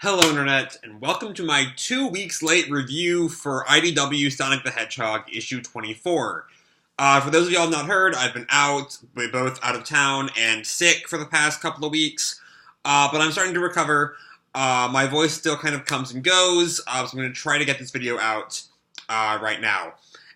Hello Internet, and welcome to my 2 weeks late review for IDW Sonic the Hedgehog issue 24. For those of y'all not heard, I've been both out of town and sick for the past couple of weeks, but I'm starting to recover. My voice still kind of comes and goes, so I'm going to try to get this video out right now.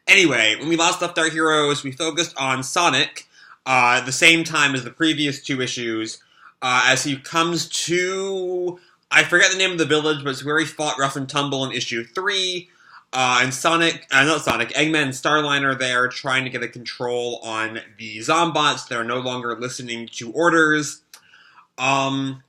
Anyway, when we last left our heroes, we focused on Sonic at the same time as the previous 2 issues, as he comes to... I forget the name of the village, but it's where he fought Rough and Tumble in issue 3. And Eggman and Starline are there trying to get a control on the Zombots that are no longer listening to orders. Sonic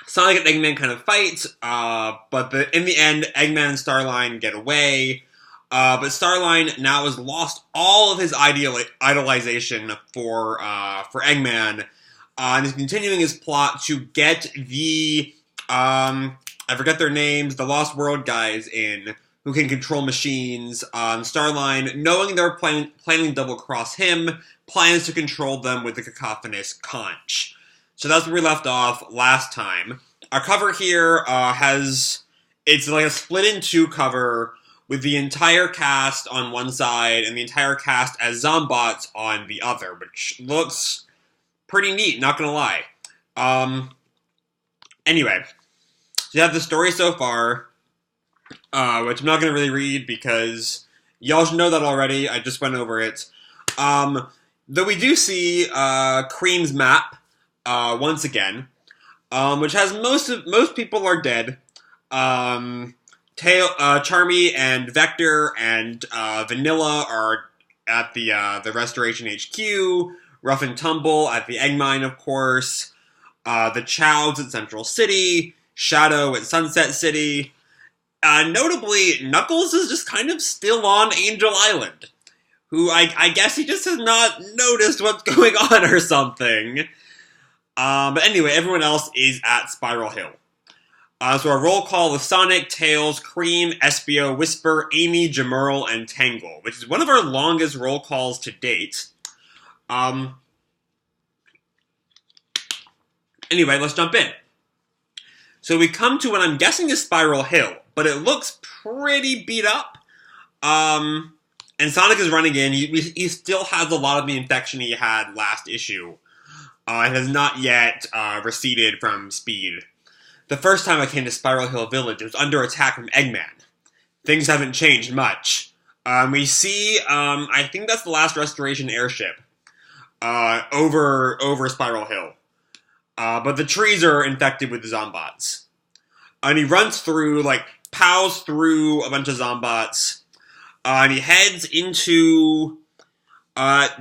and Eggman kind of fight, but in the end, Eggman and Starline get away. But Starline now has lost all of his idolization for Eggman, and is continuing his plot to get the... I forget their names, the Lost World guys who can control machines. Starline, knowing they're planning to double-cross him, plans to control them with the cacophonous conch. So that's where we left off last time. Our cover here it's like a split-in-two cover with the entire cast on one side and the entire cast as Zombots on the other, which looks pretty neat, not gonna lie. Anyway, so you have the story so far, which I'm not going to really read because y'all should know that already. I just went over it. Though we do see Cream's map once again, which has most people are dead. Charmy and Vector and Vanilla are at the Restoration HQ. Rough and Tumble at the Egg Mine, of course. The Chowds at Central City, Shadow at Sunset City. Notably, Knuckles is just kind of still on Angel Island, who I guess he just has not noticed what's going on or something. But anyway, everyone else is at Spiral Hill. So our roll call is Sonic, Tails, Cream, Espio, Whisper, Amy, Jamurl, and Tangle, which is one of our longest roll calls to date. Anyway, let's jump in. So we come to what I'm guessing is Spiral Hill, but it looks pretty beat up. And Sonic is running in. He still has a lot of the infection he had last issue. It has not yet receded from speed. The first time I came to Spiral Hill Village, it was under attack from Eggman. Things haven't changed much. We see, I think that's the last Restoration airship over Spiral Hill. But the trees are infected with the Zombots. And he runs through, pows through a bunch of Zombots. And he heads into,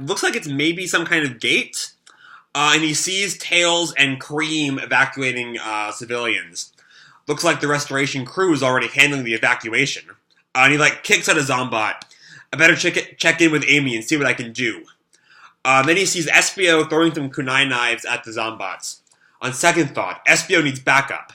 looks like it's maybe some kind of gate. And he sees Tails and Cream evacuating civilians. Looks like the Restoration crew is already handling the evacuation. And he, kicks at a Zombot. I better check in with Amy and see what I can do. Then he sees Espio throwing some kunai knives at the Zombots. On second thought, Espio needs backup.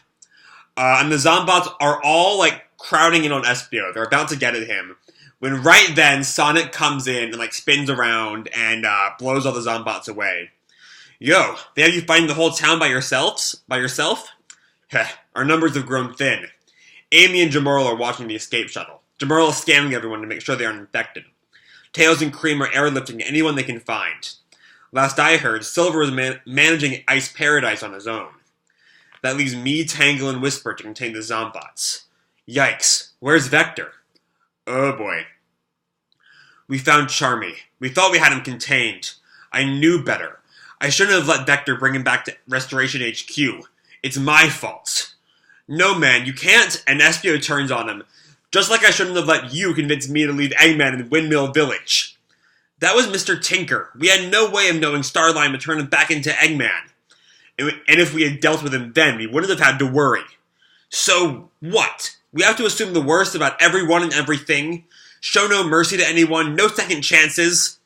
And the Zombots are all, crowding in on Espio. They're about to get at him. When right then, Sonic comes in and, spins around and blows all the Zombots away. Yo, they have you fighting the whole town by yourself? Heh, our numbers have grown thin. Amy and Jamurl are watching the escape shuttle. Jamurl is scanning everyone to make sure they aren't infected. Tails and Cream are airlifting anyone they can find. Last I heard, Silver is managing Ice Paradise on his own. That leaves me, Tangle, and Whisper to contain the Zombots. Yikes, where's Vector? Oh boy. We found Charmy. We thought we had him contained. I knew better. I shouldn't have let Vector bring him back to Restoration HQ. It's my fault. No man, you can't, and Espio turns on him. Just like I shouldn't have let you convince me to leave Eggman in Windmill Village. That was Mr. Tinker. We had no way of knowing Starline would turn him back into Eggman. And if we had dealt with him then, we wouldn't have had to worry. So, what? We have to assume the worst about everyone and everything? Show no mercy to anyone? No second chances?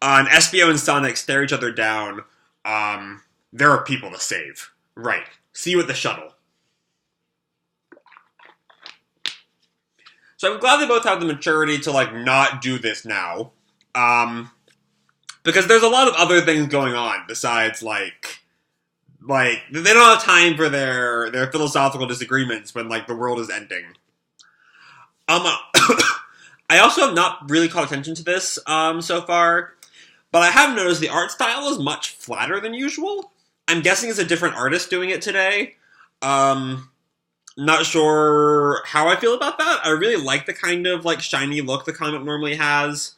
And Espio and Sonic stare each other down. There are people to save. Right. See you at the shuttle. So I'm glad they both have the maturity to, not do this now. Because there's a lot of other things going on besides, Like, they don't have time for their philosophical disagreements when, like, the world is ending. I also have not really caught attention to this, so far, but I have noticed the art style is much flatter than usual. I'm guessing it's a different artist doing it today. Not sure how I feel about that. I really like the kind of, like, shiny look the comic normally has.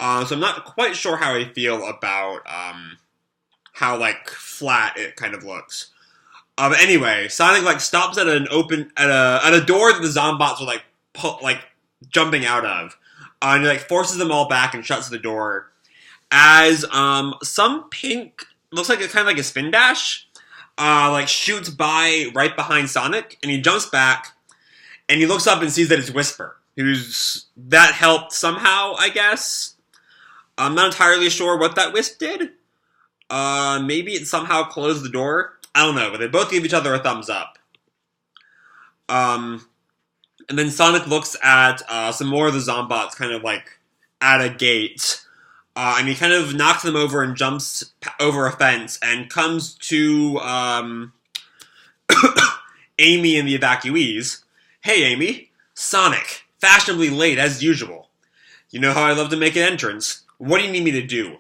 So I'm not quite sure how I feel about, how, like, flat it kind of looks. But anyway, Sonic, like, stops at a door that the Zombots are, like, jumping out of. And he, like, forces them all back and shuts the door. As, some pink, looks like kind of like a spin dash, like, shoots by right behind Sonic, and he jumps back, and he looks up and sees that it's Whisper, that helped somehow, I guess. I'm not entirely sure what that wisp did. Maybe it somehow closed the door. I don't know, but they both gave each other a thumbs up. And then Sonic looks at, some more of the Zombots kind of, like, at a gate. And he kind of knocks them over and jumps over a fence and comes to, Amy and the evacuees. Hey, Amy. Sonic. Fashionably late, as usual. You know how I love to make an entrance. What do you need me to do?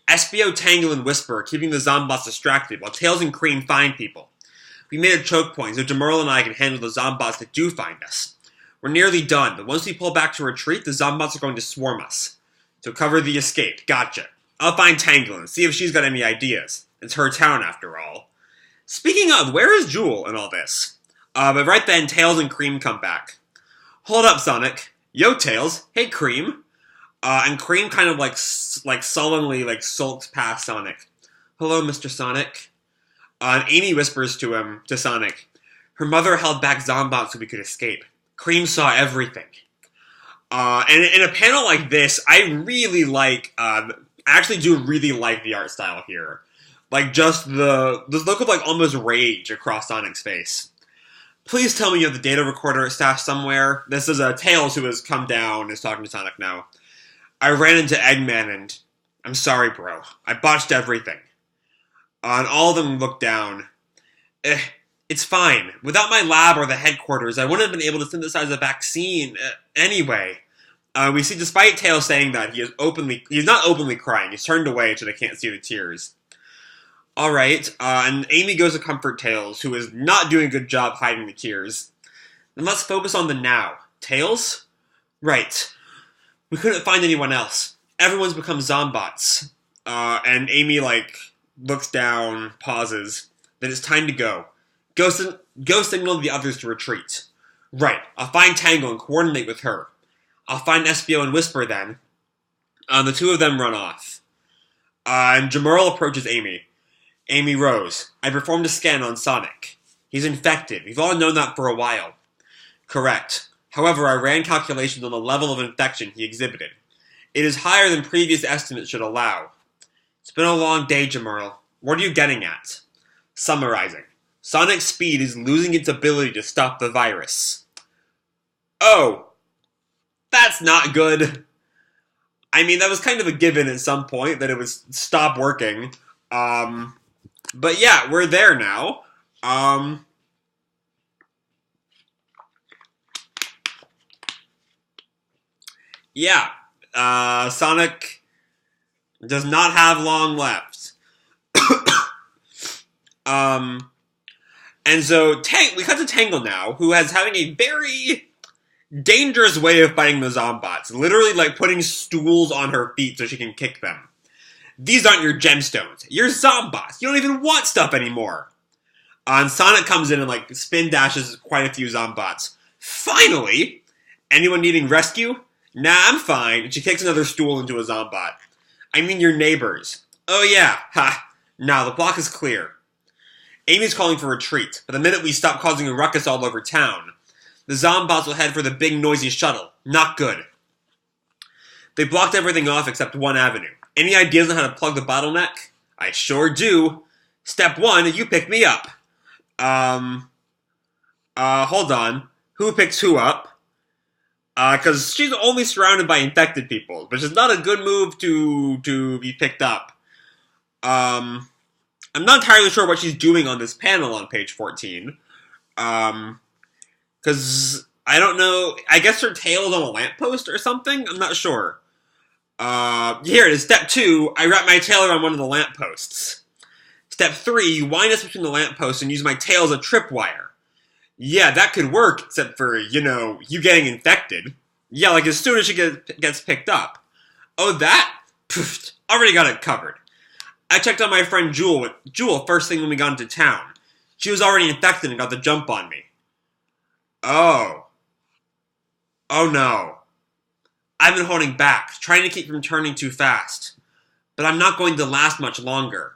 SBO, Tangle, and Whisper are keeping the Zombots distracted while Tails and Cream find people. We made a choke point so Jamurl and I can handle the Zombots that do find us. We're nearly done, but once we pull back to retreat, the Zombots are going to swarm us. So cover the escape. Gotcha. I'll find Tangle and see if she's got any ideas. It's her town, after all. Speaking of, where is Jewel in all this? But right then, Tails and Cream come back. Hold up, Sonic. Yo, Tails. Hey, Cream. And Cream kind of, like sullenly, like, sulks past Sonic. Hello, Mr. Sonic. And Amy whispers to Sonic. Her mother held back Zombots so we could escape. Cream saw everything. And in a panel like this, I really like, actually do really like the art style here. Like, just the look of, like, almost rage across Sonic's face. Please tell me you have the data recorder stashed somewhere. This is Tails who has come down and is talking to Sonic now. I ran into Eggman and... I'm sorry, bro. I botched everything. And all of them look down. It's fine. Without my lab or the headquarters, I wouldn't have been able to synthesize a vaccine. Anyway, we see, despite Tails saying that, he's not openly crying. He's turned away so they can't see the tears. Alright, and Amy goes to comfort Tails, who is not doing a good job hiding the tears. Then let's focus on the now. Tails? Right. We couldn't find anyone else. Everyone's become Zombots. And Amy, like, looks down, pauses. Then it's time to go. Go signal the others to retreat. Right. I'll find Tangle and coordinate with her. I'll find SBO and Whisper then. The two of them run off. And Jamurl approaches Amy. Amy Rose, I performed a scan on Sonic. He's infected. We've all known that for a while. Correct. However, I ran calculations on the level of infection he exhibited. It is higher than previous estimates should allow. It's been a long day, Jamurl. What are you getting at? Summarizing. Sonic's speed is losing its ability to stop the virus. Oh. That's not good. I mean, that was kind of a given at some point, that it would stop working. But yeah, we're there now. Yeah. Sonic does not have long left. And so we cut to Tangle now, who is having a very dangerous way of fighting the Zombots. Literally, like, putting stools on her feet so she can kick them. These aren't your gemstones. You're Zombots. You don't even want stuff anymore. And Sonic comes in and, like, spin dashes quite a few Zombots. Finally! Anyone needing rescue? Nah, I'm fine. And she kicks another stool into a Zombot. I mean your neighbors. Oh yeah, ha. Now, the block is clear. Amy's calling for retreat, but the minute we stop causing a ruckus all over town, the Zombots will head for the big noisy shuttle. Not good. They blocked everything off except one avenue. Any ideas on how to plug the bottleneck? I sure do. Step 1, you pick me up. Hold on. Who picks who up? Because she's only surrounded by infected people, which is not a good move to be picked up. I'm not entirely sure what she's doing on this panel on page 14. Because I don't know. I guess her tail is on a lamppost or something? I'm not sure. Here it is. Step 2, I wrap my tail around one of the lampposts. Step 3, you wind us between the lampposts and use my tail as a tripwire. Yeah, that could work, except for, you getting infected. Yeah, like as soon as she gets picked up. Oh, that? Poof, already got it covered. I checked on my friend Jewel first thing when we got into town. She was already infected and got the jump on me. Oh. Oh no. I've been holding back, trying to keep from turning too fast. But I'm not going to last much longer.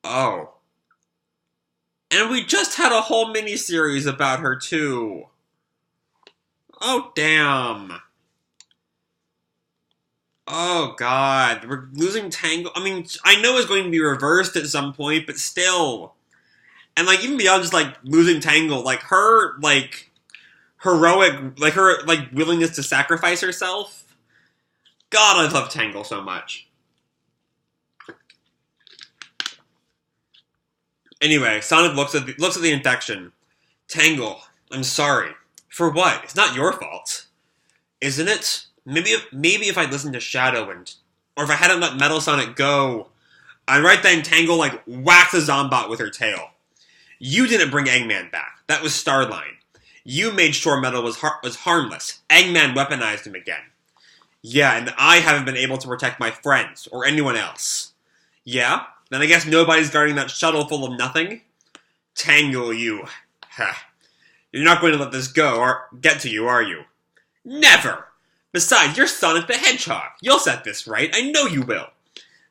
Oh. And we just had a whole mini-series about her, too. Oh, damn. Oh, God. We're losing Tangle. I mean, I know it's going to be reversed at some point, but still. And, even beyond just, losing Tangle, her, heroic, her, willingness to sacrifice herself. God, I love Tangle so much. Anyway, Sonic looks at the infection. Tangle, I'm sorry. For what? It's not your fault. Isn't it? Maybe if I'd listened to Shadow or if I hadn't let Metal Sonic go. And right then, Tangle, whacks a Zombot with her tail. You didn't bring Eggman back. That was Starline. You made sure Metal was harmless. Eggman weaponized him again. Yeah, and I haven't been able to protect my friends, or anyone else. Yeah? Then I guess nobody's guarding that shuttle full of nothing? Tangle, you. You're not going to let this go, or get to you, are you? Never! Besides, you're Sonic the Hedgehog. You'll set this right. I know you will.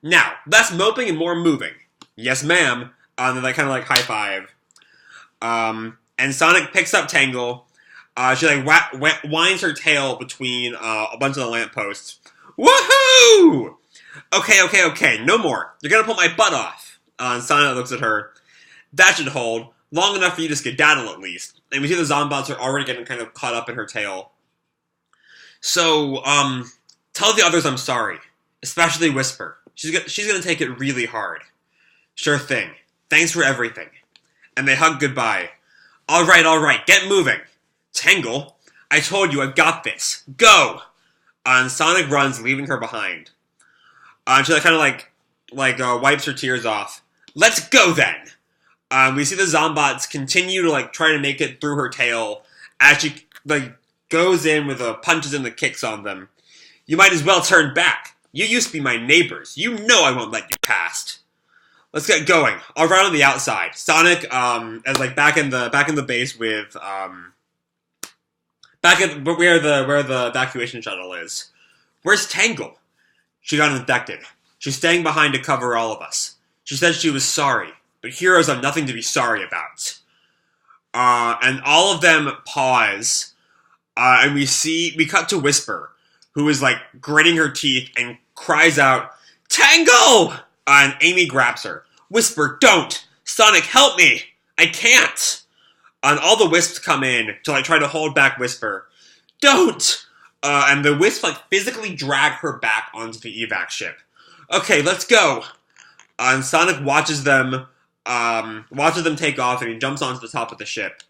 Now, less moping and more moving. Yes, ma'am. And then they kind of high five. And Sonic picks up Tangle. She winds her tail between a bunch of the lampposts. Woohoo! Okay. No more. You're gonna pull my butt off. And Sonic looks at her. That should hold. Long enough for you to skedaddle, at least. And we see the Zombots are already getting kind of caught up in her tail. So, tell the others I'm sorry. Especially Whisper. She's gonna take it really hard. Sure thing. Thanks for everything. And they hug goodbye. All right. Get moving. Tangle, I told you I've got this. Go! And Sonic runs, leaving her behind. And she kind of wipes her tears off. Let's go then! We see the Zombots continue to try to make it through her tail as she goes in with punches and the kicks on them. You might as well turn back. You used to be my neighbors. You know I won't let you past. Let's get going. I'll run on the outside. Sonic, as back in the base with where the evacuation shuttle is. Where's Tangle? She got infected. She's staying behind to cover all of us. She said she was sorry, but heroes have nothing to be sorry about. And all of them pause, and we cut to Whisper, who is gritting her teeth and cries out, Tangle! And Amy grabs her. Whisper, don't! Sonic, help me! I can't! And all the Wisps come in to try to hold back Whisper. Don't! And the Wisps physically drag her back onto the evac ship. Okay, let's go! And Sonic watches them take off, and he jumps onto the top of the ship.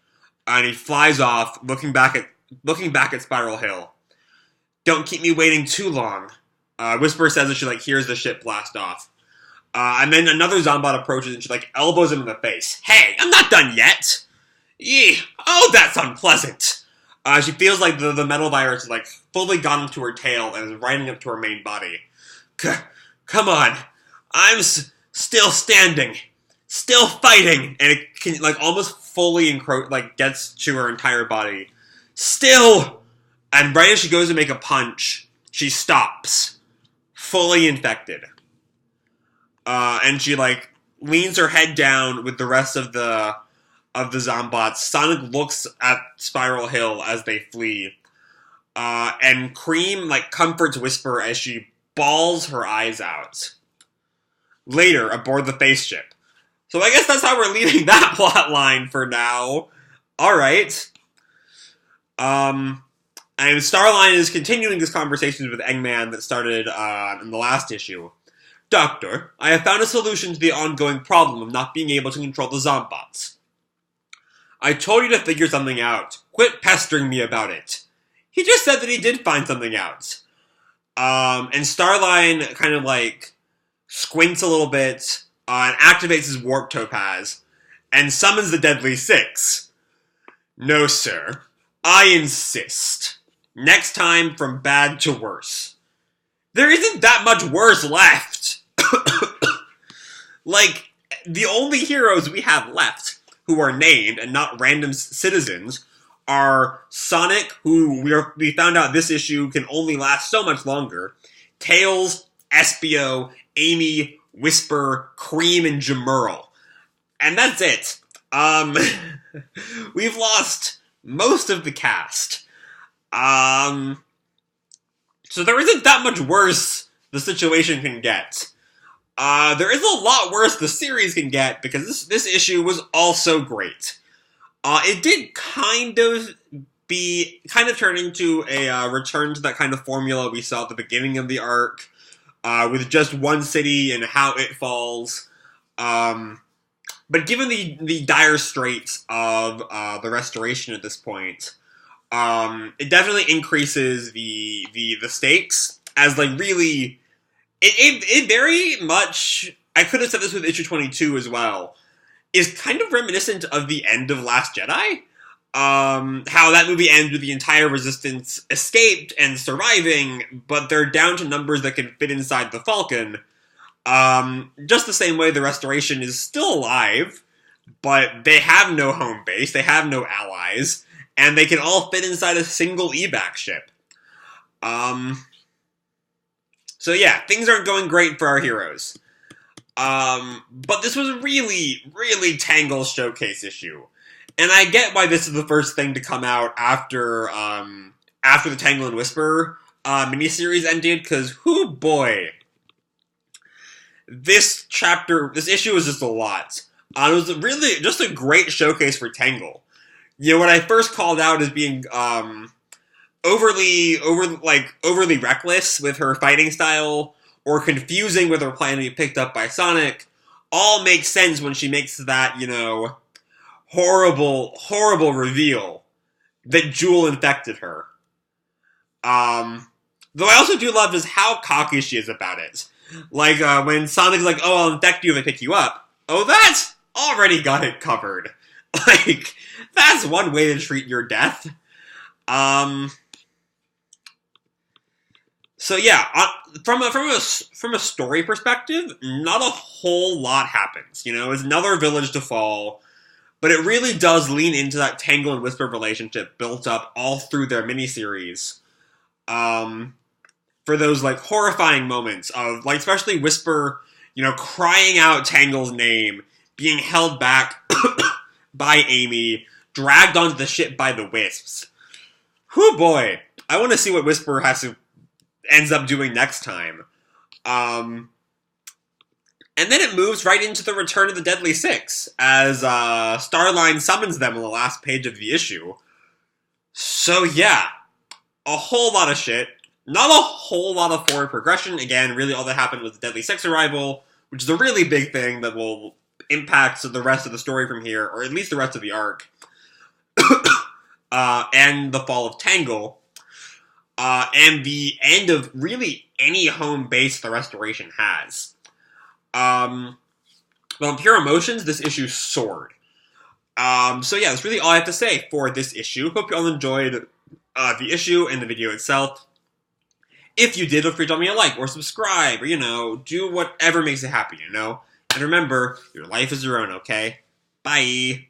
And he flies off, looking back at Spiral Hill. Don't keep me waiting too long. Whisper says as she hears the ship blast off. And then another Zombot approaches and she elbows him in the face. Hey, I'm not done yet! Yee! Oh, that's unpleasant! She feels the metal virus has fully gone into her tail and is riding up to her main body. Come on! I'm still standing! Still fighting! And it can almost fully gets to her entire body. Still! And right as she goes to make a punch, she stops. Fully infected. And she leans her head down with the rest of the Zombots. Sonic looks at Spiral Hill as they flee. And Cream comforts Whisper as she bawls her eyes out. Later, aboard the face ship. So I guess that's how we're leaving that plot line for now. Alright. And Starline is continuing this conversation with Eggman that started in the last issue. Doctor, I have found a solution to the ongoing problem of not being able to control the Zombots. I told you to figure something out. Quit pestering me about it. He just said that he did find something out. And Starline kind of like squints a little bit and activates his warp topaz and summons the Deadly Six. No, sir. I insist. Next time, from bad to worse. There isn't that much worse left. Like, the only heroes we have left who are named and not random citizens are Sonic, who we found out this issue can only last so much longer, Tails, Espio, Amy, Whisper, Cream, and Jamurl. And that's it. We've lost most of the cast. So there isn't that much worse the situation can get. There is a lot worse the series can get, because this issue was also great. It did kind of turn into a return to that kind of formula we saw at the beginning of the arc, with just one city and how it falls. But given the dire straits of the Restoration at this point, it definitely increases the stakes, as like really it very much, I could have said this with issue 22 as well, is kind of reminiscent of the end of Last Jedi. How that movie ends with the entire Resistance escaped and surviving, but they're down to numbers that can fit inside the Falcon. Just the same way the Restoration is still alive, but they have no home base, they have no allies, and they can all fit inside a single evac ship. So yeah, things aren't going great for our heroes. But this was a really, really Tangle showcase issue. And I get why this is the first thing to come out after the Tangle and Whisper miniseries ended, because, whoo boy, this issue was just a lot. It was really just a great showcase for Tangle. You know, what I first called out as being overly reckless with her fighting style, or confusing with her plan to be picked up by Sonic, all makes sense when she makes that, you know, horrible, horrible reveal that Jewel infected her. Though I also do love just how cocky she is about it. Like, when Sonic's like, oh, I'll infect you if I pick you up. Oh, that's already got it covered. Like, that's one way to treat your death. So yeah, from a story perspective, not a whole lot happens. You know, it's another village to fall, but it really does lean into that Tangle and Whisper relationship built up all through their miniseries. For those like horrifying moments of, like, especially Whisper, you know, crying out Tangle's name, being held back by Amy, dragged onto the ship by the Wisps. Whew boy, I want to see what Whisper ends up doing next time. And then it moves right into the return of the Deadly Six, as Starline summons them on the last page of the issue. So yeah, a whole lot of shit. Not a whole lot of forward progression. Again, really all that happened was the Deadly Six arrival, which is a really big thing that will impact the rest of the story from here, or at least the rest of the arc. And the fall of Tangle. And the end of really any home base the Restoration has. Well, in pure emotions, this issue soared. So yeah, that's really all I have to say for this issue. Hope you all enjoyed the issue and the video itself. If you did, feel free to drop me a like or subscribe, or, you know, do whatever makes you happy, you know? And remember, your life is your own, okay? Bye!